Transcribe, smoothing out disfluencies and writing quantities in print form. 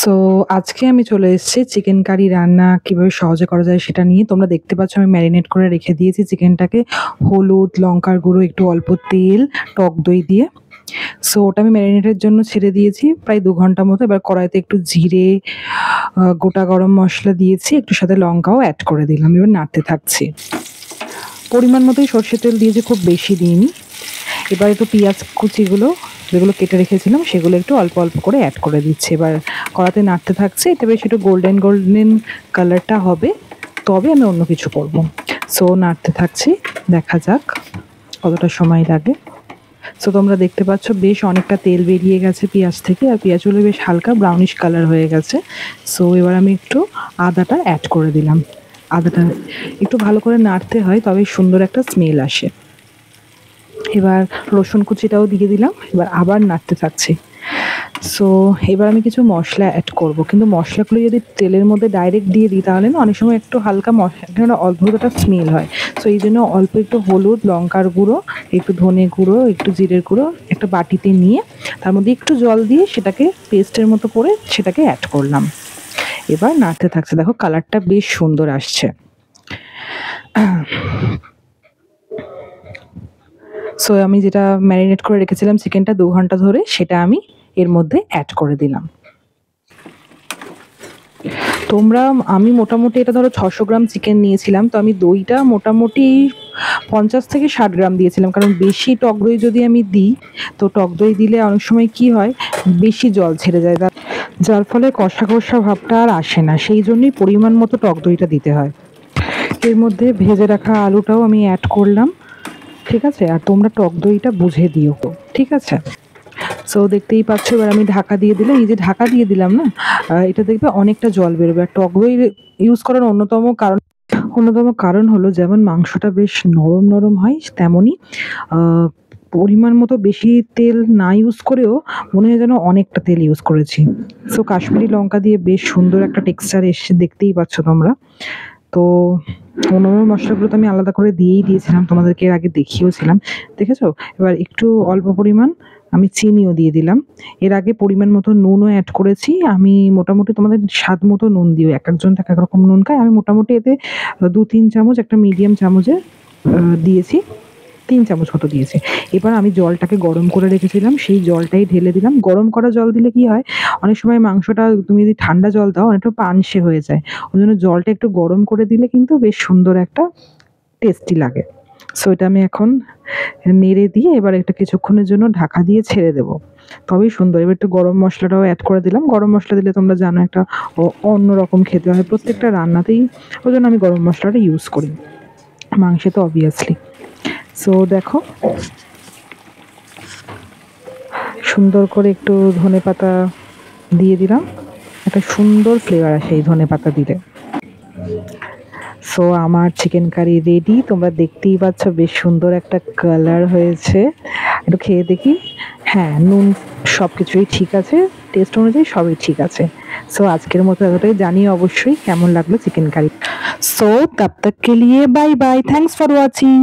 So আজকে আমি চলে এসেছি চিকেন কারি রান্না কিভাবে সহজে করা যায় সেটা নিয়ে। তোমরা দেখতে পাচ্ছ আমি ম্যারিনেট করে রেখে দিয়েছি চিকেনটাকে হলুদ, লঙ্কার গুঁড়ো, একটু অল্প তেল, টক দই দিয়ে। সো ওটা আমি ম্যারিনেটের জন্য ছেড়ে দিয়েছি প্রায় ২ ঘন্টা মতো। এবার কড়াইতে একটু জিরে, গোটা গরম মসলা দিয়েছি, একটু সাথে লঙ্কাও অ্যাড করে দিলাম। এবার নাড়তে থাকছি। পরিমাণ মতোই সর্ষের তেল দিয়েছি, খুব বেশি দিইনি। এবার একটু পেঁয়াজ কুচিগুলো যেগুলো কেটে রেখেছিলাম সেগুলো একটু অল্প অল্প করে অ্যাড করে দিচ্ছি। এবার কড়াতে নাড়তে থাকছে। এটা বেশ একটু গোল্ডেন গোল্ডেন কালারটা হবে, তবে আমি অন্য কিছু করব। সো নাড়তে থাকছি, দেখা যাক কতটা সময় লাগে। সো তোমরা দেখতে পাচ্ছ বেশ অনেকটা তেল বেরিয়ে গেছে পেঁয়াজ থেকে, আর পেঁয়াজগুলো বেশ হালকা ব্রাউনিশ কালার হয়ে গেছে। সো এবার আমি একটু আদাটা অ্যাড করে দিলাম। আদাটা একটু ভালো করে নাড়তে হয়, তবে সুন্দর একটা স্মেল আসে। এবার রসুন কুচিটাও দিয়ে দিলাম। এবার আবার নাড়তে থাকছি। সো এবার আমি কিছু মশলা অ্যাড করব, কিন্তু মশলাগুলো যদি তেলের মধ্যে ডাইরেক্ট দিয়ে দিই তাহলে না অনেক সময় একটু হালকা মশলা অদ্ভুত একটা স্মেল হয়। সো এই জন্য অল্প একটু হলুদ, লঙ্কার গুঁড়ো, একটু ধনে গুঁড়ো, একটু জিরের গুঁড়ো একটা বাটিতে নিয়ে তার মধ্যে একটু জল দিয়ে সেটাকে পেস্টের মতো করে সেটাকে অ্যাড করলাম। এবার নাড়তে থাকছে, দেখো কালারটা বেশ সুন্দর আসছে। সো আমি যেটা ম্যারিনেট করে রেখেছিলাম চিকেনটা ২ ঘন্টা ধরে, সেটা আমি এর মধ্যে অ্যাড করে দিলাম। আমি মোটামুটি এটা ধরো ৬০০ গ্রাম চিকেন নিয়েছিলাম, তো আমি দইটা মোটামুটি ৫০ থেকে ৬০ গ্রাম দিয়েছিলাম। কারণ বেশি টক দই যদি আমি দিই, তো টক দই দিলে অনেক সময় কি হয়, বেশি জল ছেড়ে যায়, যার ফলে কষা কষা ভাবটা আর আসে না। সেই জন্যই পরিমাণ মতো টক দইটা দিতে হয়। এর মধ্যে ভেজে রাখা আলুটাও আমি অ্যাড করলাম, ঠিক আছে? আর তোমরা টক দইটা বুঝে দিও, ঠিক আছে? সো দেখতেই পাচ্ছ এবার আমি ঢাকা দিয়ে দিলে, এই যে ঢাকা দিয়ে দিলাম না, এটা দেখবে অনেকটা জল বেরোবে। আর টক দই ইউজ করার অন্যতম কারণ হলো, যেমন মাংসটা বেশ নরম নরম হয়, তেমনই পরিমাণ মতো বেশি তেল না ইউজ করেও মনে হয় যেন অনেকটা তেল ইউজ করেছি। সো কাশ্মীরি লঙ্কা দিয়ে বেশ সুন্দর একটা টেক্সচার এসছে, দেখতেই পাচ্ছ তোমরা। তো অন্যান্য মশলাগুলো তো আমি আলাদা করে দিয়েই দিয়েছিলাম, তোমাদেরকে এর আগে দেখিয়েওছিলাম, দেখেছো? এবার একটু অল্প পরিমাণ আমি চিনিও দিয়ে দিলাম। এর আগে পরিমাণ মতো নুনও অ্যাড করেছি। আমি মোটামুটি তোমাদের স্বাদ মতো নুন দিও, এক একজন এক এক রকম নুন খায়। আমি মোটামুটি এতে ২-৩ চামচ, একটা মিডিয়াম চামচে দিয়েছি, ৩ চামচ মতো দিয়েছি। এবার আমি জলটাকে গরম করে রেখেছিলাম, সেই জলটাই ঢেলে দিলাম। গরম করা জল দিলে কি হয়, অনেক সময় মাংসটা তুমি যদি ঠান্ডা জল দাও অনেকটা পানসে হয়ে যায়। ওই জন্য জলটা একটু গরম করে দিলে কিন্তু বেশ সুন্দর একটা টেস্টি লাগে। সো এটা আমি এখন নেড়ে দিয়ে এবার এটা কিছুক্ষণের জন্য ঢাকা দিয়ে ছেড়ে দেবো, তবেই সুন্দর। এবার একটু গরম মশলাটাও অ্যাড করে দিলাম। গরম মশলা দিলে তোমরা জানো একটা অন্যরকম খেতে হয় প্রত্যেকটা রান্নাতেই, ওই জন্য আমি গরম মশলাটা ইউজ করি, মাংসে তো অবভিয়াসলি। সো দেখো সুন্দর করে একটু ধনেপাতা দিয়ে দিলাম, একটা সুন্দর ফ্লেভার আসে এই ধনেপাতা দিলে। সো আমার চিকেন কারি রেডি, তোমরা দেখতেই পাচ্ছ বেশ সুন্দর একটা কালার হয়েছে। একটু খেয়ে দেখি। হ্যাঁ, নুন সব কিছুই ঠিক আছে, টেস্ট অনুযায়ী সবই ঠিক আছে। সো আজকের মতো এতটাই, জানিও অবশ্যই কেমন লাগলো চিকেন কারি। সো তব তক কে লিয়ে bye bye, thanks for watching.